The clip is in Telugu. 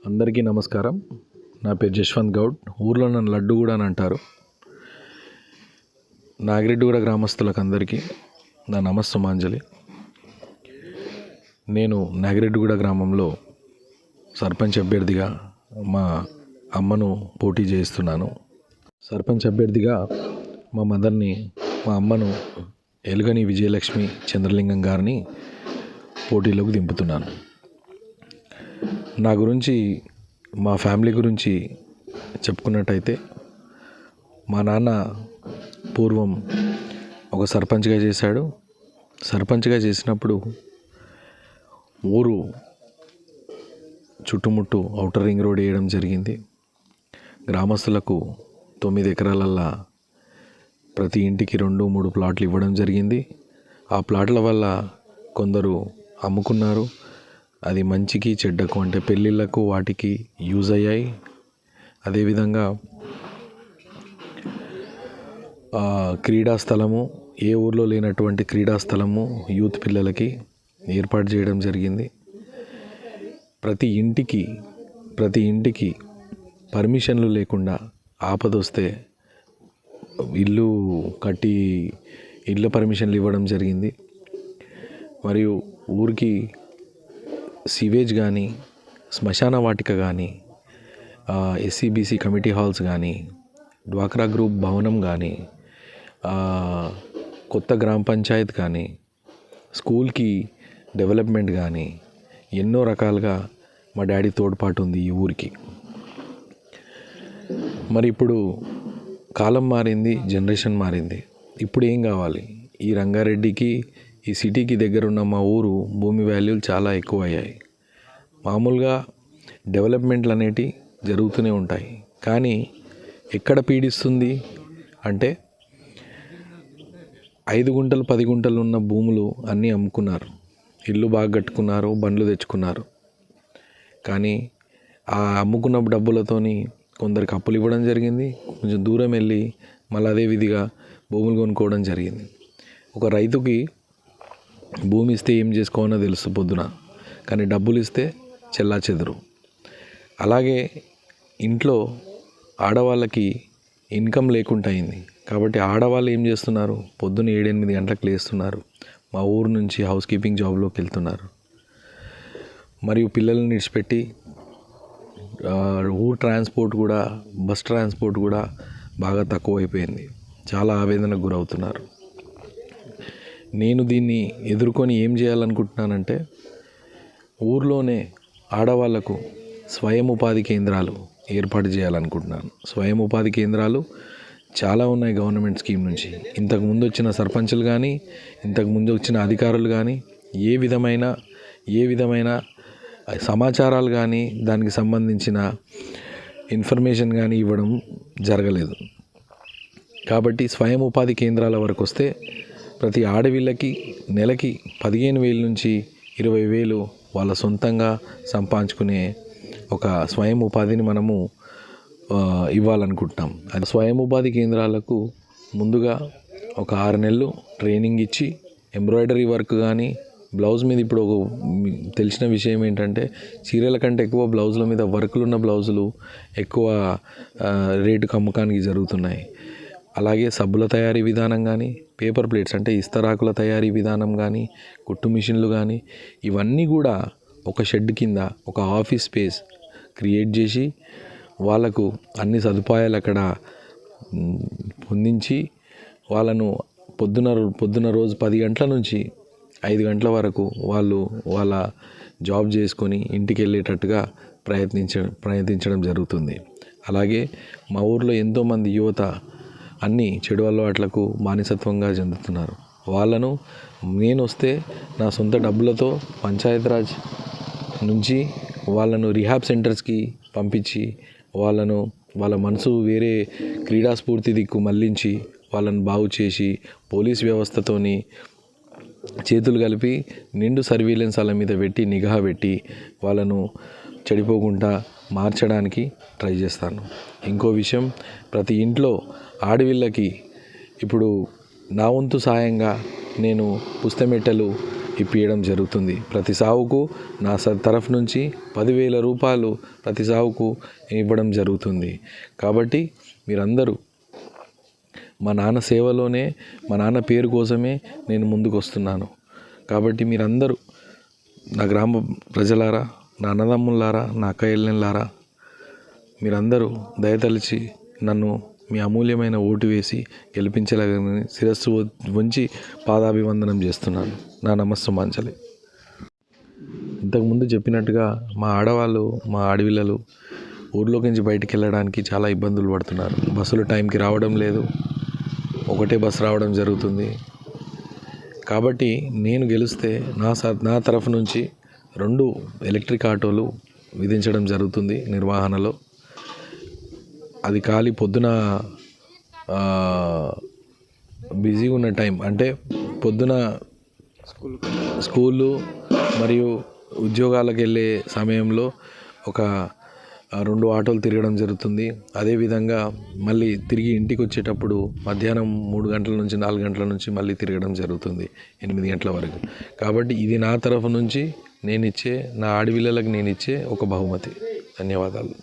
అందరికీ నమస్కారం. నా పేరు జశ్వంత్ గౌడ్. ఊర్లో నన్ను లడ్డు కూడా అని అంటారు. నాగిరెడ్డిగూడ గ్రామస్తులకు అందరికీ నా నమస్సుమాంజలి. నేను నాగిరెడ్డిగూడ గ్రామంలో సర్పంచ్ అభ్యర్థిగా మా అమ్మను పోటీ చేస్తున్నాను. సర్పంచ్ అభ్యర్థిగా మా అమ్మను ఎలుగని విజయలక్ష్మి చంద్రలింగం గారిని పోటీలోకి దింపుతున్నాను. నా గురించి, మా ఫ్యామిలీ గురించి చెప్పుకున్నట్టయితే, మా నాన్న పూర్వం ఒక సర్పంచ్గా చేశాడు. సర్పంచ్గా చేసినప్పుడు ఊరు చుట్టుముట్టు ఔటర్ రింగ్ రోడ్ వేయడం జరిగింది. గ్రామస్తులకు 9 ఎకరాలల్లా ప్రతి ఇంటికి 2-3 ప్లాట్లు ఇవ్వడం జరిగింది. ఆ ప్లాట్ల వల్ల కొందరు అమ్ముకున్నారు. అది మంచికి చెడ్డకు, అంటే పెళ్ళిళ్ళకు వాటికి యూజ్ అయ్యాయి. అదేవిధంగా క్రీడా స్థలము, ఏ ఊర్లో లేనటువంటి క్రీడా స్థలము యూత్ పిల్లలకి ఏర్పాటు చేయడం జరిగింది. ప్రతి ఇంటికి పర్మిషన్లు లేకుండా ఆపదొస్తే ఇళ్ళ పర్మిషన్లు ఇవ్వడం జరిగింది. మరియు ఊరికి సివేజ్ కానీ, శ్మశాన వాటిక కానీ, ఎస్సీబీసీ కమిటీ హాల్స్ కానీ, డ్వాక్రా గ్రూప్ భవనం కానీ, కొత్త గ్రామ పంచాయత్ కానీ, స్కూల్కి డెవలప్మెంట్ కానీ, ఎన్నో రకాలుగా మా డాడీ తోడ్పాటు ఉంది ఈ ఊరికి. మరి ఇప్పుడు కాలం మారింది, జనరేషన్ మారింది. ఇప్పుడు ఏం కావాలి? ఈ రంగారెడ్డికి, ఈ సిటీకి దగ్గరున్న మా ఊరు భూమి వాల్యూలు చాలా ఎక్కువ అయ్యాయి. మామూలుగా డెవలప్మెంట్లు అనేటివి జరుగుతూనే ఉంటాయి. కానీ ఎక్కడ పీడిస్తుంది అంటే, 5 గుంటలు 10 గుంటలు ఉన్న భూములు అన్నీ అమ్ముకున్నారు, ఇల్లు బాగా కట్టుకున్నారు, బండ్లు తెచ్చుకున్నారు. కానీ ఆ అమ్ముకున్న డబ్బులతోని కొందరికి అప్పులు ఇవ్వడం జరిగింది. కొంచెం దూరం వెళ్ళి మళ్ళీ అదే విధిగా భూములు కొనుక్కోవడం జరిగింది. ఒక రైతుకి భూమి ఇస్తే ఏం చేసుకోవాలో తెలుసు పొద్దున, కానీ డబ్బులు ఇస్తే చెల్లాచెదరు. అలాగే ఇంట్లో ఆడవాళ్ళకి ఇన్కమ్ లేకుండా అయింది. కాబట్టి ఆడవాళ్ళు ఏం చేస్తున్నారు? పొద్దున 7-8 గంటలకు లేస్తున్నారు, మా ఊరు నుంచి హౌస్ కీపింగ్ జాబ్లోకి వెళ్తున్నారు. మరియు పిల్లల్ని విడిచిపెట్టి ఊరు ట్రాన్స్పోర్ట్ కూడా, బస్ ట్రాన్స్పోర్ట్ కూడా బాగా తక్కువైపోయింది. చాలా ఆవేదనకు గురవుతున్నారు. నేను దీన్ని ఎదుర్కొని ఏం చేయాలనుకుంటున్నానంటే, ఊర్లోనే ఆడవాళ్లకు స్వయం ఉపాధి కేంద్రాలు ఏర్పాటు చేయాలనుకుంటున్నాను. స్వయం ఉపాధి కేంద్రాలు చాలా ఉన్నాయి గవర్నమెంట్ స్కీమ్ నుంచి. ఇంతకుముందు వచ్చిన సర్పంచులు కానీ, ఇంతకుముందు వచ్చిన అధికారులు కానీ ఏ విధమైన సమాచారాలు కానీ, దానికి సంబంధించిన ఇన్ఫర్మేషన్ కానీ ఇవ్వడం జరగలేదు. కాబట్టి స్వయం ఉపాధి కేంద్రాల వరకు వస్తే ప్రతి ఆడవిళ్ళకి నెలకి 15,000 నుంచి 20,000 వాళ్ళ సొంతంగా సంపాదించుకునే ఒక స్వయం ఉపాధిని మనము ఇవ్వాలనుకుంటున్నాం. అది స్వయం ఉపాధి కేంద్రాలకు ముందుగా ఒక 6 నెలలు ట్రైనింగ్ ఇచ్చి, ఎంబ్రాయిడరీ వర్క్ కానీ, బ్లౌజ్ మీద ఇప్పుడు తెలిసిన విషయం ఏంటంటే, చీరల కంటే ఎక్కువ బ్లౌజుల మీద వర్కులు ఉన్న బ్లౌజులు ఎక్కువ రేటుకు అమ్మకానికి జరుగుతున్నాయి. అలాగే సబ్బుల తయారీ విధానం కానీ, పేపర్ ప్లేట్స్ అంటే ఇస్తరాకుల తయారీ విధానం కానీ, కుట్టు మిషన్లు కానీ, ఇవన్నీ కూడా ఒక షెడ్ కింద ఒక ఆఫీస్ స్పేస్ క్రియేట్ చేసి వాళ్ళకు అన్ని సదుపాయాలు అక్కడ పొందించి, వాళ్ళను పొద్దున రోజు 10 గంటల నుంచి 5 గంటల వరకు వాళ్ళు వాళ్ళ జాబ్ చేసుకొని ఇంటికి వెళ్ళేటట్టుగా ప్రయత్నించడం జరుగుతుంది. అలాగే మా ఊర్లో ఎంతోమంది యువత అన్ని చెడు అలవాట్లకు బానిసత్వంగా చెందుతున్నారు. వాళ్ళను నేను వస్తే నా సొంత డబ్బులతో పంచాయతీరాజ్ నుంచి వాళ్ళను రిహాబ్ సెంటర్స్కి పంపించి, వాళ్ళ మనసు వేరే క్రీడా స్ఫూర్తి దిక్కు మళ్లించి వాళ్ళను బాగు చేసి, పోలీస్ వ్యవస్థతోని చేతులు కలిపి నిండు సర్వీలెన్స్ వాళ్ళ మీద పెట్టి, నిఘా పెట్టి వాళ్ళను చెడిపోకుండా మార్చడానికి ట్రై చేస్తాను. ఇంకో విషయం, ప్రతి ఇంట్లో ఆడవిళ్ళకి ఇప్పుడు నా వంతు సాయంగా నేను పుస్తమెట్టలు ఇప్పించడం జరుగుతుంది. ప్రతి సావుకు నా తరఫు నుంచి 10,000 రూపాయలు ప్రతి సావుకు ఇవ్వడం జరుగుతుంది. కాబట్టి మీరందరూ మా నాన్న సేవలోనే, మా నాన్న పేరు కోసమే నేను ముందుకు వస్తున్నాను. కాబట్టి మీరందరూ నా గ్రామ ప్రజలారా, నా అన్నదమ్ములారా, నా అక్క చెల్లెళ్ళారా, మీరందరూ దయతలిచి నన్ను మీ అమూల్యమైన ఓటు వేసి గెలిపించలేదని శిరస్సు వంచి పాదాభివందనం చేస్తున్నాను. నా నమస్సుమాంజలి. ఇంతకుముందు చెప్పినట్టుగా మా ఆడవాళ్ళు, మా ఆడపిల్లలు ఊర్లోకి నుంచి బయటికి వెళ్ళడానికి చాలా ఇబ్బందులు పడుతున్నారు. బస్సులు టైంకి రావడం లేదు, ఒకటే బస్సు రావడం జరుగుతుంది. కాబట్టి నేను గెలిస్తే నా తరఫు నుంచి 2 ఎలక్ట్రిక్ ఆటోలు విధించడం జరుగుతుంది నిర్వహణలో. అది ఖాళీ పొద్దున బిజీగా ఉన్న టైం అంటే పొద్దున స్కూళ్ళు మరియు ఉద్యోగాలకు వెళ్ళే సమయంలో ఒక 2 ఆటోలు తిరగడం జరుగుతుంది. అదేవిధంగా మళ్ళీ తిరిగి ఇంటికి వచ్చేటప్పుడు మధ్యాహ్నం 3 గంటల నుంచి 4 గంటల నుంచి మళ్ళీ తిరగడం జరుగుతుంది 8 గంటల వరకు. కాబట్టి ఇది నా తరఫు నుంచి నా ఆడపిల్లలకు నేనిచ్చే ఒక బహుమతి. ధన్యవాదాలు.